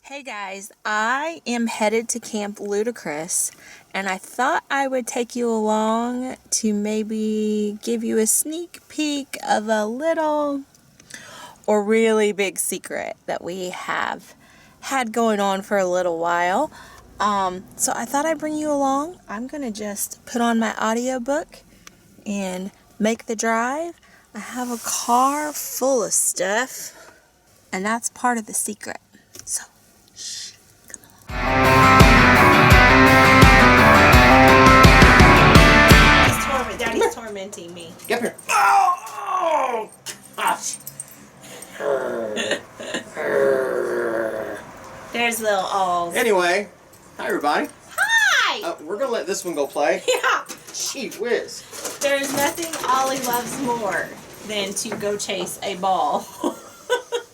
Hey guys, I am headed to Camp Ludacris, and I thought I would take you along to maybe give you a sneak peek of a little or really big secret that we have had going on for a little while. So I thought I'd bring you along. I'm going to just put on my audiobook and make the drive. I have a car full of stuff, and that's part of the secret. So Daddy's tormenting me. Get up here. Oh gosh. There's little Alls. Anyway, hi everybody. Hi! We're going to let this one go play. Yeah. Gee whiz. There's nothing Ollie loves more than to go chase a ball.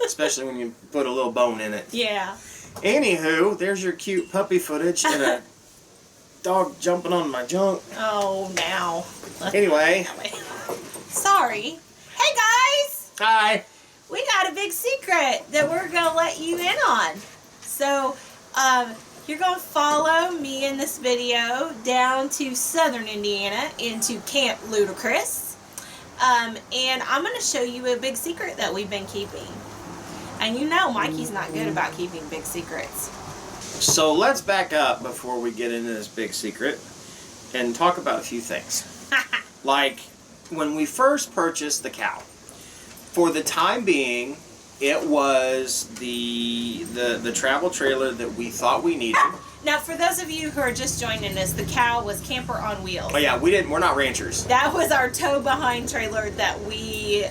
Especially when you put a little bone in it. Yeah. Anywho, there's your cute puppy footage and a dog jumping on my junk. Oh, now. Anyway. Sorry. Hey, guys! Hi. We got a big secret that we're going to let you in on. So, you're going to follow me in this video down to southern Indiana into Camp Ludacris. And I'm going to show you a big secret that we've been keeping. And you know Mikey's not good about keeping big secrets. So let's back up before we get into this big secret and talk about a few things. Like, when we first purchased the cow, for the time being, it was the travel trailer that we thought we needed. Now, for those of you who are just joining us, the cow was Camper on Wheels. Oh yeah, we're not ranchers. That was our tow-behind trailer that we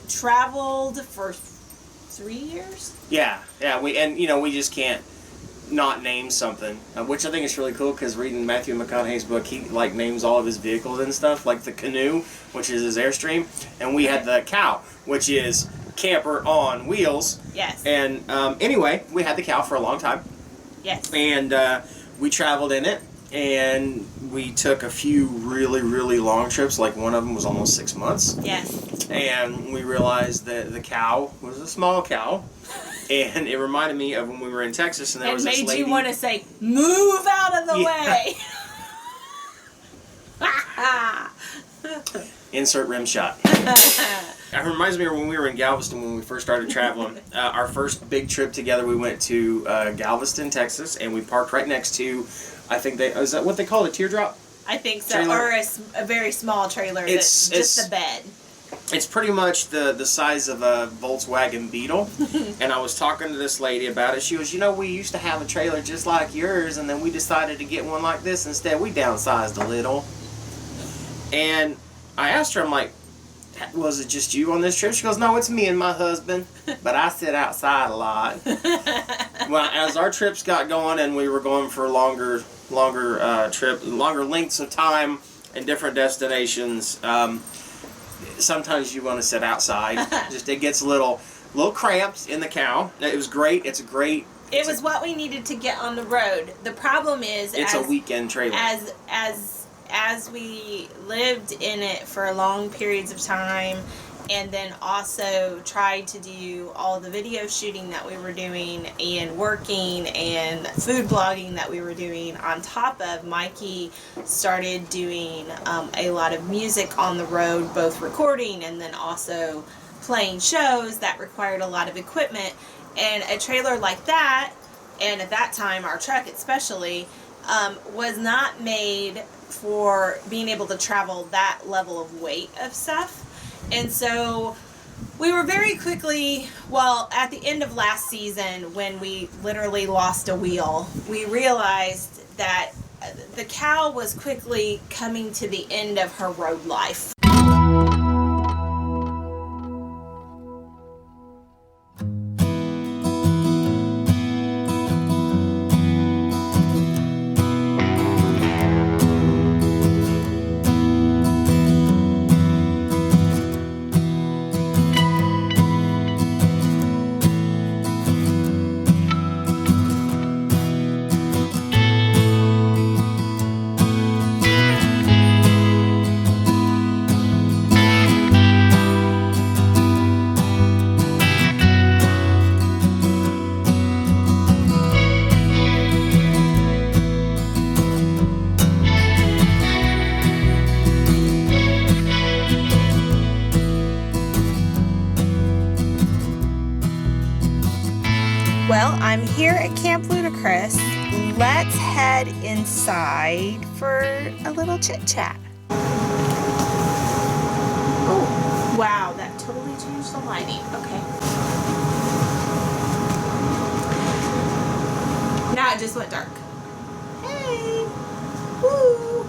traveled for 3 years. Yeah, we just can't not name something, which I think is really cool because reading Matthew McConaughey's book, he names all of his vehicles and stuff, like the canoe, which is his Airstream, and we had the cow, which is Camper on Wheels. Yes. And anyway, we had the cow for a long time. Yes. And we traveled in it, and we took a few really, really long trips. Like one of them was almost 6 months. Yes. And we realized that the cow was a small cow. And it reminded me of when we were in Texas, and there was this lady. It made you want to say, "Move out of the way." Insert rim shot. It reminds me of when we were in Galveston when we first started traveling. Our first big trip together, we went to Galveston, Texas, and we parked right next to, I think is that what they call it, a teardrop? I think so, trailer? or a very small trailer that's just a bed. It's pretty much the size of a Volkswagen Beetle. And I was talking to this lady about it. She was, we used to have a trailer just like yours, and then we decided to get one like this instead. We downsized a little. And I asked her, I'm like, was it just you on this trip? She goes, no, it's me and my husband, but I sit outside a lot. Well, as our trips got going and we were going for longer lengths of time and different destinations, sometimes you want to sit outside. Just it gets a little cramped in the cow. It was great. It was what we needed to get on the road. The problem is, it's a weekend trailer. As we lived in it for long periods of time, and then also tried to do all the video shooting that we were doing and working and food blogging that we were doing, on top of Mikey started doing a lot of music on the road, both recording and then also playing shows that required a lot of equipment. And a trailer like that, and at that time our truck especially, was not made for being able to travel that level of weight of stuff. And so we were very quickly, at the end of last season, when we literally lost a wheel, we realized that the cow was quickly coming to the end of her road life. Well, I'm here at Camp Ludicrous. Let's head inside for a little chit chat. Oh, wow, that totally changed the lighting. Okay. Now it just went dark. Hey! Woo!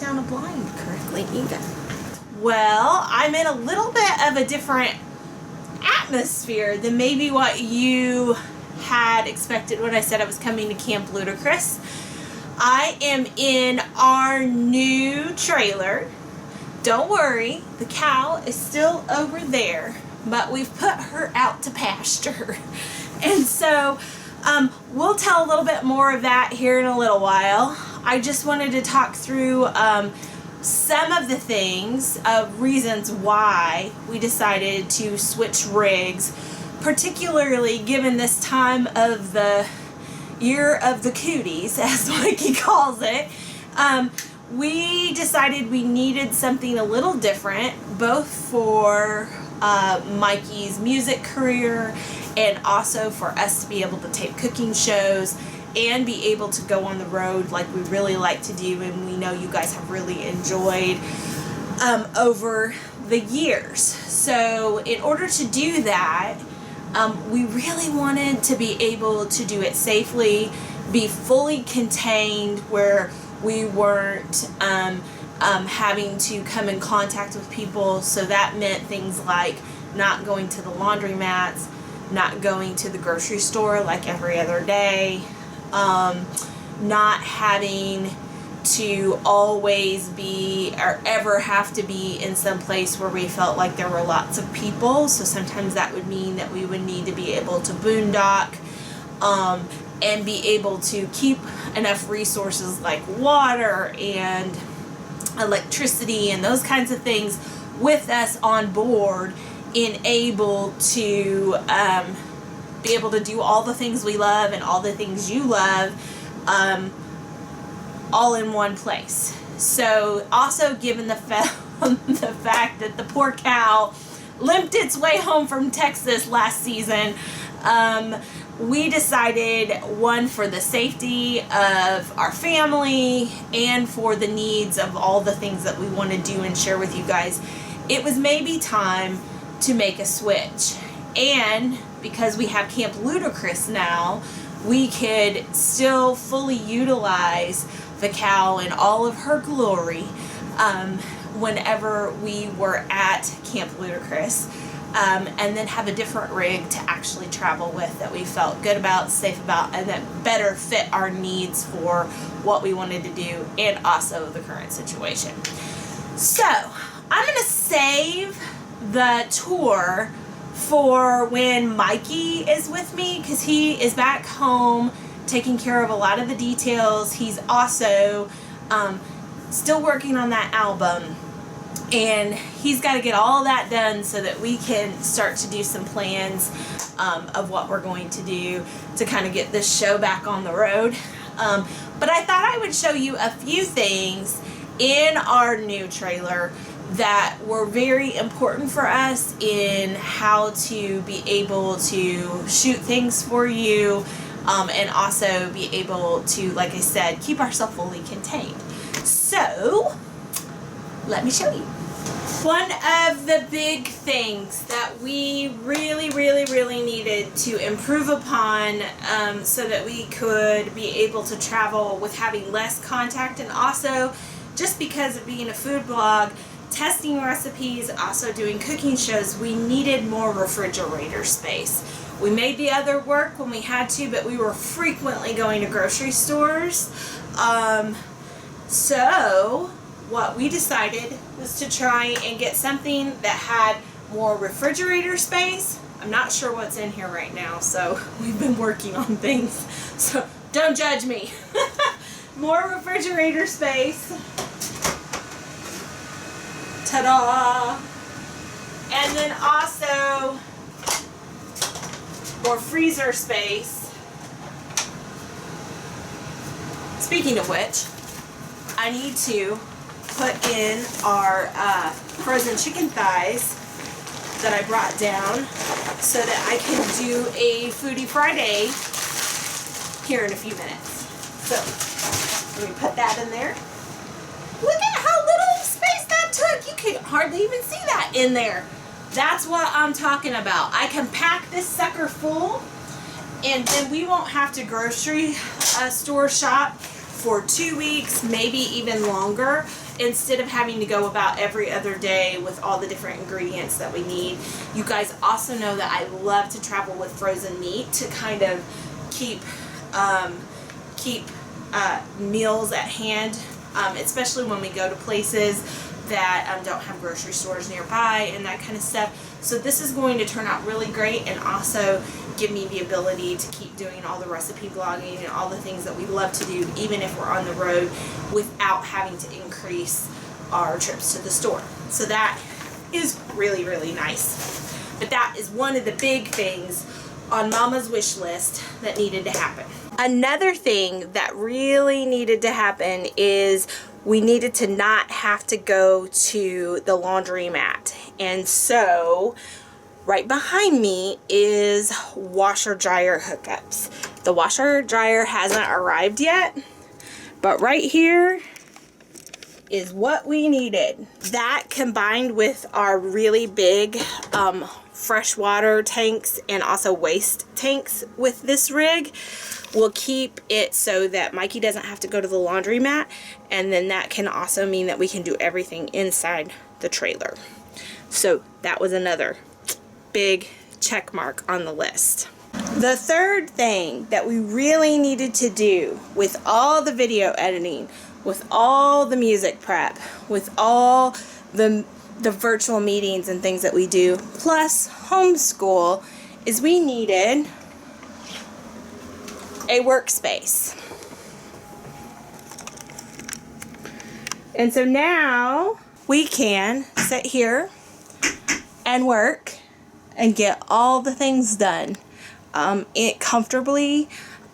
A blind correctly either. Well, I'm in a little bit of a different atmosphere than maybe what you had expected when I said I was coming to Camp Ludicrous. I am in our new trailer. Don't worry, the cow is still over there, but we've put her out to pasture. And so we'll tell a little bit more of that here in a little while. I just wanted to talk through some of the things, reasons why we decided to switch rigs, particularly given this time of the year of the cooties, as Mikey calls it. We decided we needed something a little different, both for Mikey's music career and also for us to be able to tape cooking shows and be able to go on the road like we really like to do, and we know you guys have really enjoyed over the years. So in order to do that, we really wanted to be able to do it safely, be fully contained where we weren't having to come in contact with people. So that meant things like not going to the laundromats, not going to the grocery store like every other day, not having to always be or ever have to be in some place where we felt like there were lots of people. So sometimes that would mean that we would need to be able to boondock and be able to keep enough resources like water and electricity and those kinds of things with us on board, in able to be able to do all the things we love and all the things you love all in one place. So also given the fact that the poor cow limped its way home from Texas last season, we decided, one, for the safety of our family and for the needs of all the things that we want to do and share with you guys, it was maybe time to make a switch. And because we have Camp Ludicrous now, we could still fully utilize the cow in all of her glory whenever we were at Camp Ludicrous, and then have a different rig to actually travel with that we felt good about, safe about, and that better fit our needs for what we wanted to do and also the current situation. So I'm going to save the tour for when Mikey is with me, because he is back home taking care of a lot of the details. He's also still working on that album, and he's got to get all that done so that we can start to do some plans of what we're going to do to kind of get this show back on the road. But I thought I would show you a few things in our new trailer that were very important for us in how to be able to shoot things for you, and also be able to, like I said, keep ourselves fully contained. So let me show you. One of the big things that we really needed to improve upon so that we could be able to travel with having less contact, and also just because of being a food blog, testing recipes, also doing cooking shows, we needed more refrigerator space. We made the other work when we had to, but we were frequently going to grocery stores. So what we decided was to try and get something that had more refrigerator space. I'm not sure what's in here right now, so we've been working on things, so don't judge me. More refrigerator space. Ta-da! And then also more freezer space. Speaking of which, I need to put in our frozen chicken thighs that I brought down so that I can do a Foodie Friday here in a few minutes. So, let me put that in there. Look at how little space that took. You can hardly even see that in there. That's what I'm talking about. I can pack this sucker full, and then we won't have to grocery store shop for 2 weeks, maybe even longer, instead of having to go about every other day with all the different ingredients that we need. You guys also know that I love to travel with frozen meat to kind of keep meals at hand, especially when we go to places that don't have grocery stores nearby and that kind of stuff. So this is going to turn out really great and also give me the ability to keep doing all the recipe blogging and all the things that we love to do, even if we're on the road, without having to increase our trips to the store. So that is really, really nice. But that is one of the big things on Mama's wish list that needed to happen. Another thing that really needed to happen is we needed to not have to go to the laundromat. And so right behind me is washer dryer hookups. The washer dryer hasn't arrived yet, but right here is what we needed. That combined with our really big freshwater tanks and also waste tanks with this rig will keep it so that Mikey doesn't have to go to the laundromat, and then that can also mean that we can do everything inside the trailer. So that was another big check mark on the list. The third thing that we really needed to do with all the video editing, with all the music prep, with all the virtual meetings and things that we do, plus homeschool, is we needed a workspace. And so now we can sit here and work and get all the things done comfortably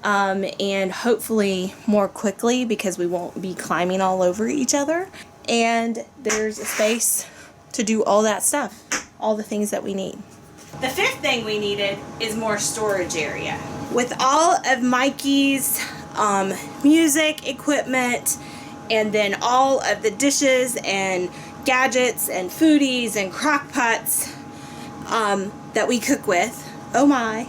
and hopefully more quickly, because we won't be climbing all over each other. And there's a space to do all that stuff, all the things that we need. The fifth thing we needed is more storage area. With all of Mikey's music equipment, and then all of the dishes and gadgets and foodies and crock pots that we cook with, oh my,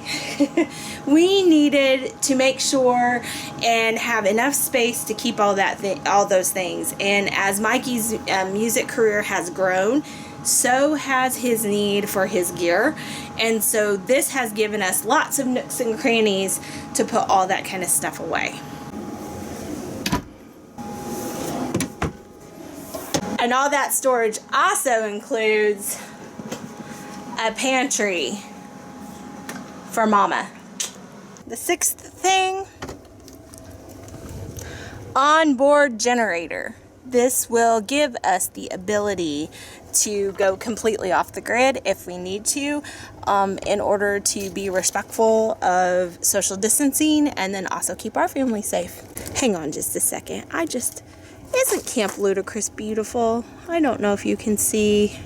we needed to make sure and have enough space to keep all those things. And as Mikey's music career has grown, so has his need for his gear, and so this has given us lots of nooks and crannies to put all that kind of stuff away. And all that storage also includes a pantry for Mama. The sixth thing, onboard generator. This will give us the ability to go completely off the grid if we need to, in order to be respectful of social distancing and then also keep our family safe. Hang on just a second. Isn't Camp Ludicrous beautiful? I don't know if you can see.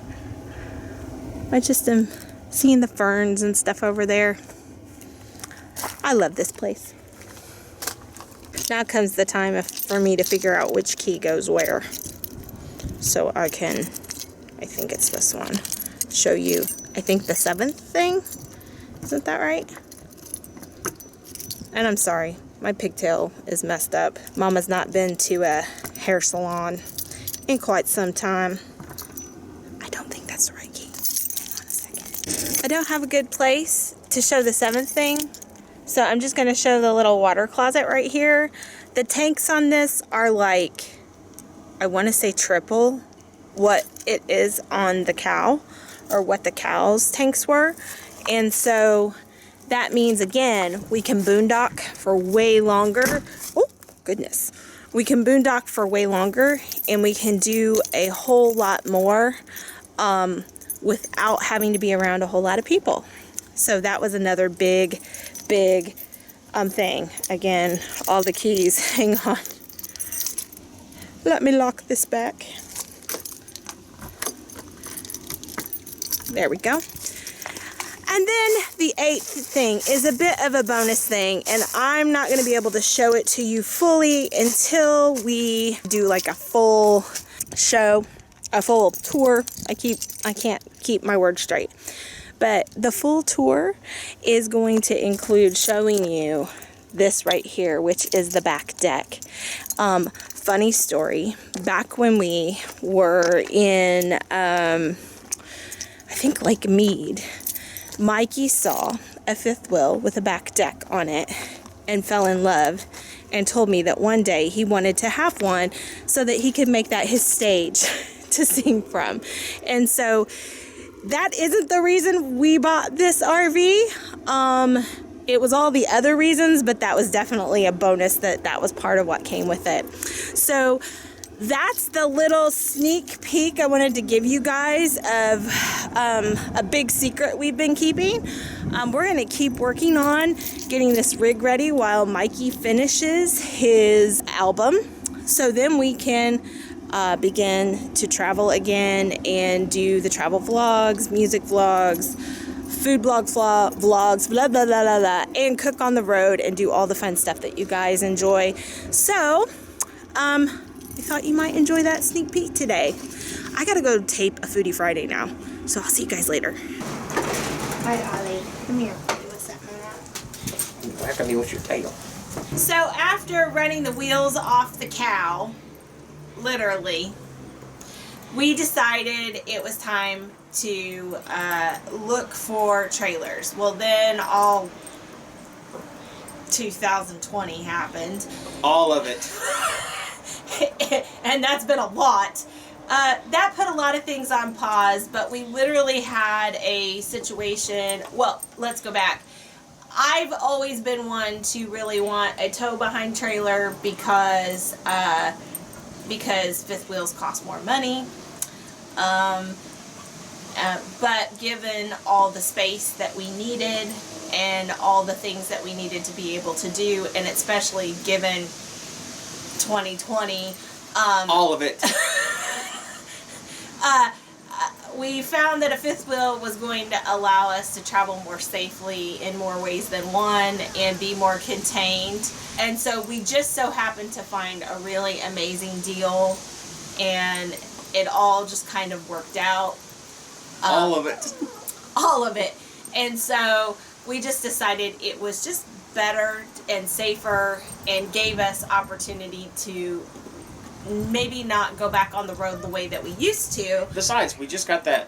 I just am seeing the ferns and stuff over there. I love this place. Now comes the time for me to figure out which key goes where. So I can, I think it's this one, show you, I think the seventh thing. Isn't that right? And I'm sorry, my pigtail is messed up. Mama's not been to a hair salon in quite some time. I don't think that's the right key. Hang on a second. I don't have a good place to show the seventh thing, so I'm just going to show the little water closet right here. The tanks on this are like, I want to say triple what it is on the cow, or what the cow's tanks were. And so that means, again, we can boondock for way longer. Oh, goodness. We can boondock for way longer, and we can do a whole lot more without having to be around a whole lot of people. So that was another big thing. Again, all the keys. Hang on. Let me lock this back. There we go. And then the 8th thing is a bit of a bonus thing, and I'm not going to be able to show it to you fully until we do like a full show, a full tour. I can't keep my words straight. But the full tour is going to include showing you this right here, which is the back deck. Funny story, back when we were in, I think Lake Mead, Mikey saw a fifth wheel with a back deck on it and fell in love and told me that one day he wanted to have one so that he could make that his stage to sing from. And so that isn't the reason we bought this RV. It was all the other reasons, but that was definitely a bonus that was part of what came with it. So that's the little sneak peek I wanted to give you guys of a big secret we've been keeping. We're going to keep working on getting this rig ready while Mikey finishes his album. So then we can begin to travel again and do the travel vlogs, music vlogs, food vlogs, blah, blah, blah, blah, blah, and cook on the road and do all the fun stuff that you guys enjoy. So, I thought you might enjoy that sneak peek today. I gotta go tape a Foodie Friday now, so I'll see you guys later. Hi, Ollie. Come here. What's that on that? Whacking me with your tail. So after running the wheels off the cow, literally, we decided it was time to look for trailers. Well, then all 2020 happened. All of it. And that's been a lot. That put a lot of things on pause, but we literally had a situation. Well, let's go back. I've always been one to really want a tow behind trailer because fifth wheels cost more money. But given all the space that we needed and all the things that we needed to be able to do, and especially given 2020, all of it. We found that a fifth wheel was going to allow us to travel more safely in more ways than one and be more contained. And so we just so happened to find a really amazing deal, and it all just kind of worked out. All of it. All of it. And so we just decided it was just better and safer and gave us opportunity to maybe not go back on the road the way that we used to. Besides, we just got that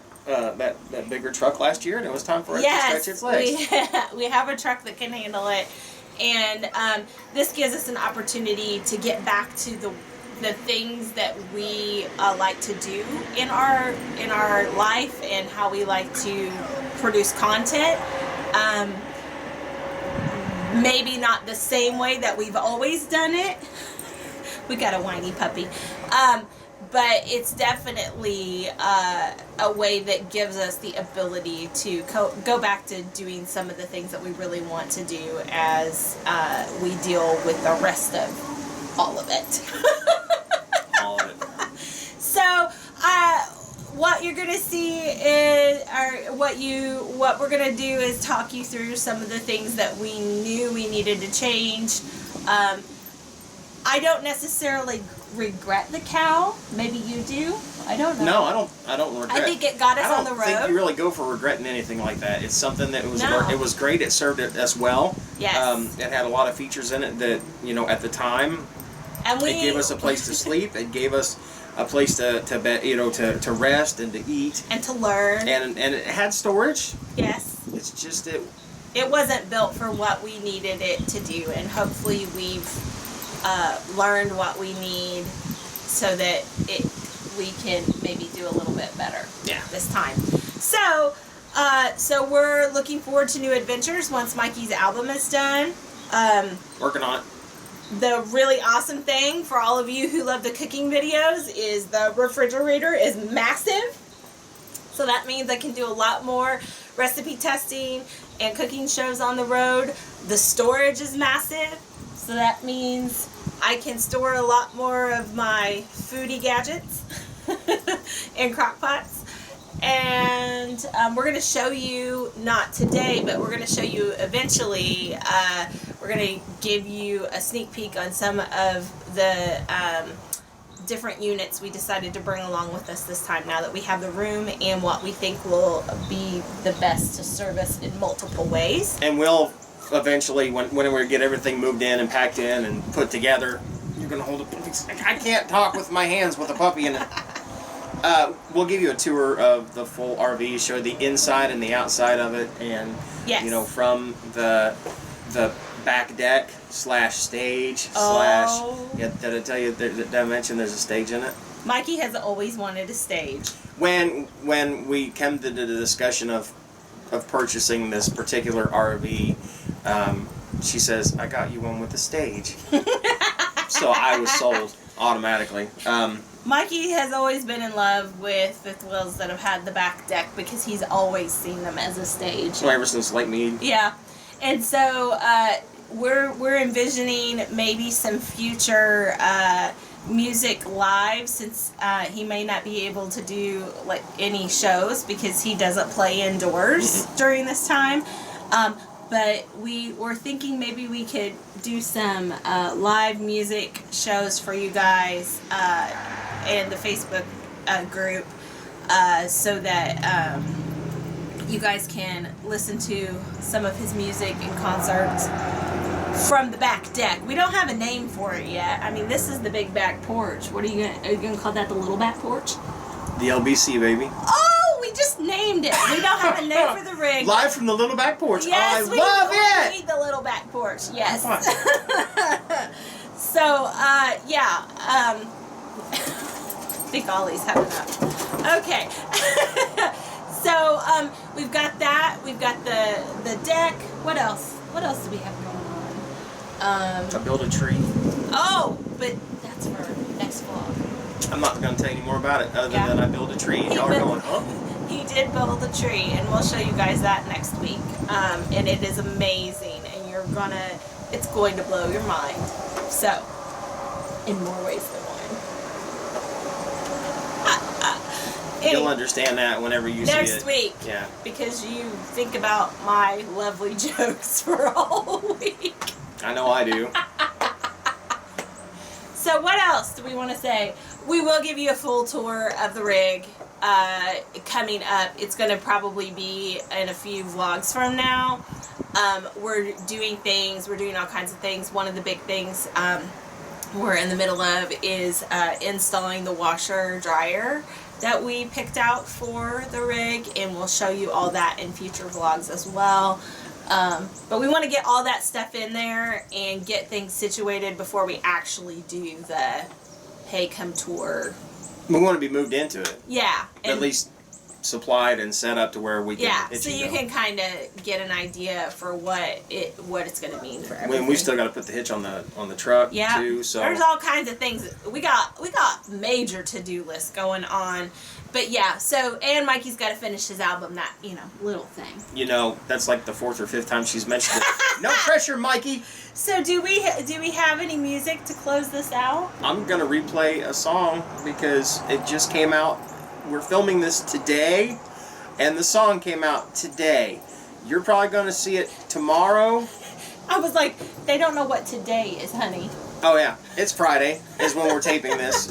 bigger truck last year, and it was time for it to stretch its legs. We have a truck that can handle it, and this gives us an opportunity to get back to the things that we like to do in our life and how we like to produce content. Maybe not the same way that we've always done it. We got a whiny puppy. But it's definitely a way that gives us the ability to go back to doing some of the things that we really want to do as we deal with the rest of all of it. All of it. So, what you're gonna see is, or what we're gonna do is talk you through some of the things that we knew we needed to change. I don't necessarily regret the cow. Maybe you do. I don't know. No, I don't regret. I think it got us on the road. I don't think you really go for regretting anything like that. It's something that it was great. It served us well. Yes. It had a lot of features in it that, at the time, and it gave us a place to sleep. It gave us a place to rest and to eat and to learn. And it had storage. Yes. It's just it wasn't built for what we needed it to do, and hopefully we've learned what we need so that we can maybe do a little bit better this time. So we're looking forward to new adventures once Mikey's album is done. Working on it. The really awesome thing for all of you who love the cooking videos is the refrigerator is massive. So that means I can do a lot more recipe testing and cooking shows on the road. The storage is massive. So that means I can store a lot more of my foodie gadgets in crock pots. And we're going to show you, not today, but we're going to show you eventually, we're going to give you a sneak peek on some of the different units we decided to bring along with us this time, now that we have the room, and what we think will be the best to serve us in multiple ways. And we'll eventually, when we get everything moved in and packed in and put together, you're going to hold it. I can't talk with my hands with a puppy in it. We'll give you a tour of the full RV, show the inside and the outside of it, and Yes. you know, from the back deck / stage / yeah, did I tell you, did I mention there's a stage in it? Mikey has always wanted a stage. When we come to the discussion of purchasing this particular RV, she says, I got you one with a stage. So I was sold automatically. Mikey has always been in love with fifth wheels that have had the back deck because he's always seen them as a stage. Well, ever since Lake Mead. Yeah. And so we're envisioning maybe some future music live, since he may not be able to do like any shows because he doesn't play indoors during this time. But we were thinking maybe we could do some live music shows for you guys in the Facebook group, so that you guys can listen to some of his music and concerts from the back deck. We don't have a name for it yet. I mean, this is the big back porch. What are you gonna call that? The little back porch? The LBC, baby. Oh, we just named it. We don't have a name for the rig. Live from the little back porch. Yes, I love it. We need the little back porch. Yes. So, yeah. I think Ollie's had enough. Okay. So, we've got that. We've got the deck. What else? What else do we have going on? I built a tree. Oh, but that's for next vlog. I'm not going to tell you any more about it other than I built a tree. And y'all are going, huh? He did build a tree, and we'll show you guys that next week. And it is amazing, and it's going to blow your mind. So, in more ways than one. You'll understand that whenever you see it. Next week. Yeah. Because you think about my lovely jokes for a whole week. I know I do. So what else do we want to say? We will give you a full tour of the rig coming up. It's going to probably be in a few vlogs from now. We're doing things. We're doing all kinds of things. One of the big things we're in the middle of is installing the washer dryer that we picked out for the rig, and we'll show you all that in future vlogs as well. But we want to get all that stuff in there and get things situated before we actually do the hey, come tour. We want to be moved into it. Yeah. At least supplied and set up to where we can. Yeah, so you can kind of get an idea for what it's going to mean for everything. We still got to put the hitch on the truck too. So there's all kinds of things. We got major to-do lists going on. But yeah, so, and Mikey's got to finish his album, that, little thing. That's like the 4th or 5th time she's mentioned it. No pressure, Mikey. So do we have any music to close this out? I'm going to replay a song because it just came out. We're filming this today, and the song came out today. You're probably going to see it tomorrow. I was like, they don't know what today is, honey. Oh, yeah. It's Friday is when we're taping this.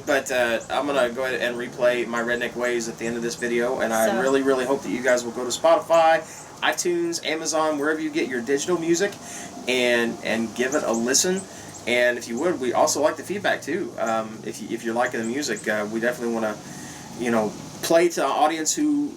But I'm going to go ahead and replay My Redneck Ways at the end of this video, and I really, really hope that you guys will go to Spotify, iTunes, Amazon, wherever you get your digital music, and give it a listen. And if you would, we also like the feedback, too. If you're liking the music, we definitely want to play to an audience who,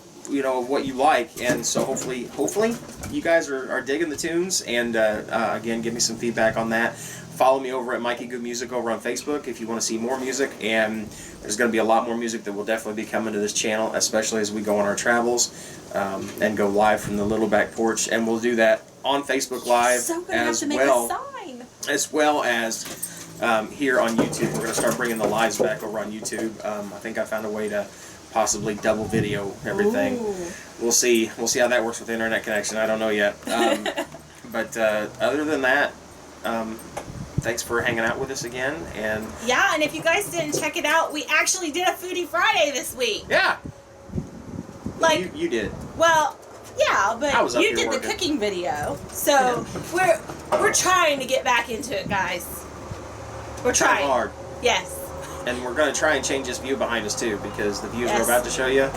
of what you like. And so hopefully you guys are digging the tunes. And again, give me some feedback on that. Follow me over at Mikey Goode Music over on Facebook if you want to see more music. And there's going to be a lot more music that will definitely be coming to this channel, especially as we go on our travels and go live from the little back porch. And we'll do that on Facebook Live as well as here on YouTube. We're going to start bringing the lives back over on YouTube. I think I found a way to possibly double video everything. Ooh. We'll see how that works with the internet connection. I don't know yet. But other than that, thanks for hanging out with us again. And yeah, and if you guys didn't check it out, we actually did a Foodie Friday this week. Yeah. Like you did. Well, yeah, but you did working. the cooking video. So we're trying to get back into it, guys. We're trying. Kind of hard. Yes. And we're going to try and change this view behind us too, because the views we're about to show you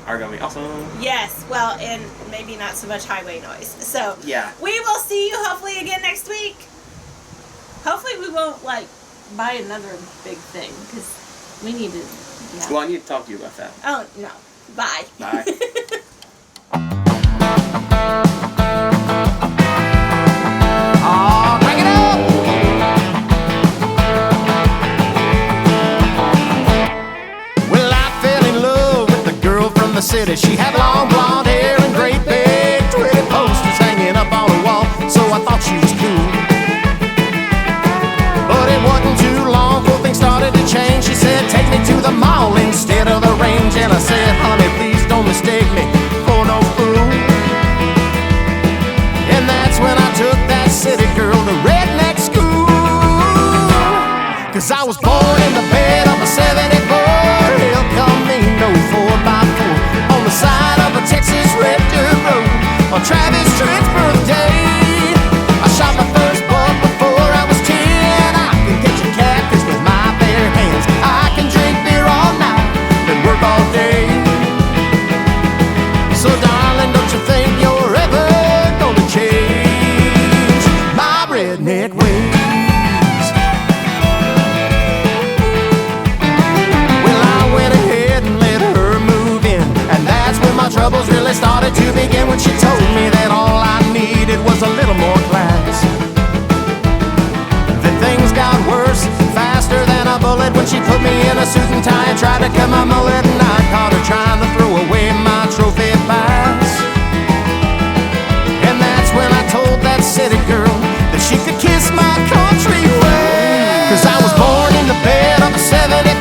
are going to be awesome. Yes, well, and maybe not so much highway noise. So yeah, we will see you hopefully again next week. Hopefully we won't like buy another big thing, because we need to. Yeah. Well, I need to talk to you about that. Oh no! Bye. Bye. Bring it up! Well, I fell in love with the girl from the city. She had long blonde hair and great big Twitter posters hanging up on the wall, so I thought she was cool. But it wasn't too long before things started to change. She said, take me to the mall instead of the range. And I said, honey, please don't mistake me for no fool. And that's when I took that city girl to redneck school. Cause I was born in the bed of a 74 El Camino 4x4 on the side of a Texas red dirt road on Travis Tritt's birthday. I shot my first buck before I was 10. I can catch a catfish with my bare hands. I can drink beer all night and work all day. So darling, don't you think you're ever gonna change my redneck ways? Well, I went ahead and let her move in, and that's when my troubles really started to begin. When she told me that all I needed was a little more class. Then things got worse, faster than a bullet, when she put me in a suit and tie and tried to cut my mullet. And I caught her trying to throw away my trophy pass. And that's when I told that city girl that she could kiss my country way. Cause I was born in the bed of a 74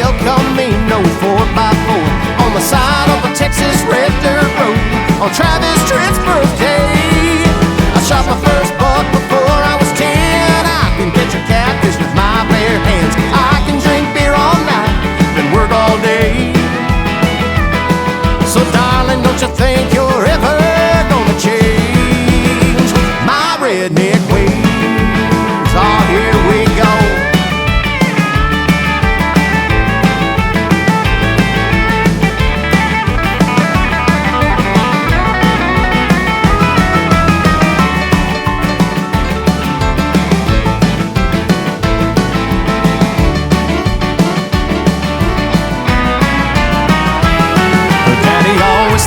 El Camino 4x4 on the side of a Texas red dirt road on Travis Tritt's birthday. I shot my first buck before I was 10. I can catch a catfish with my bare hands. I can drink beer all night, then work all day. So darling, don't you think you're ever gonna change my redneck ways? Oh, here we go.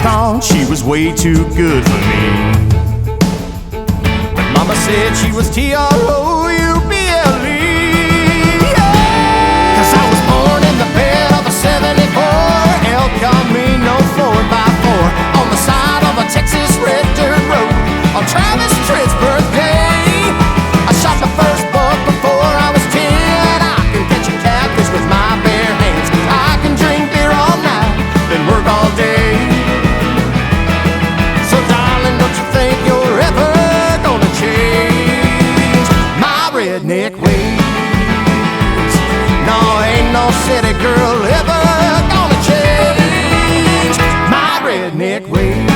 Thought she was way too good for me, but mama said she was Trouble. Cause I was born in the bed of a 74 El Camino 4x4 on the side of a Texas red dirt road on Travis Tritt's birthday. I shot my first buck before I was 10. I can catch a catfish with my bare hands. I can drink beer all night, then work all day. Redneck ways. No, ain't no city girl ever gonna change my redneck ways.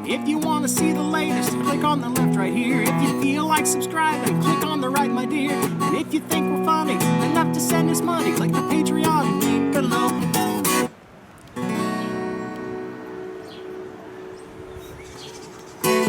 If you want to see the latest, click on the left right here. If you feel like subscribing, click on the right, my dear. And if you think we're funny enough to send us money, click the Patreon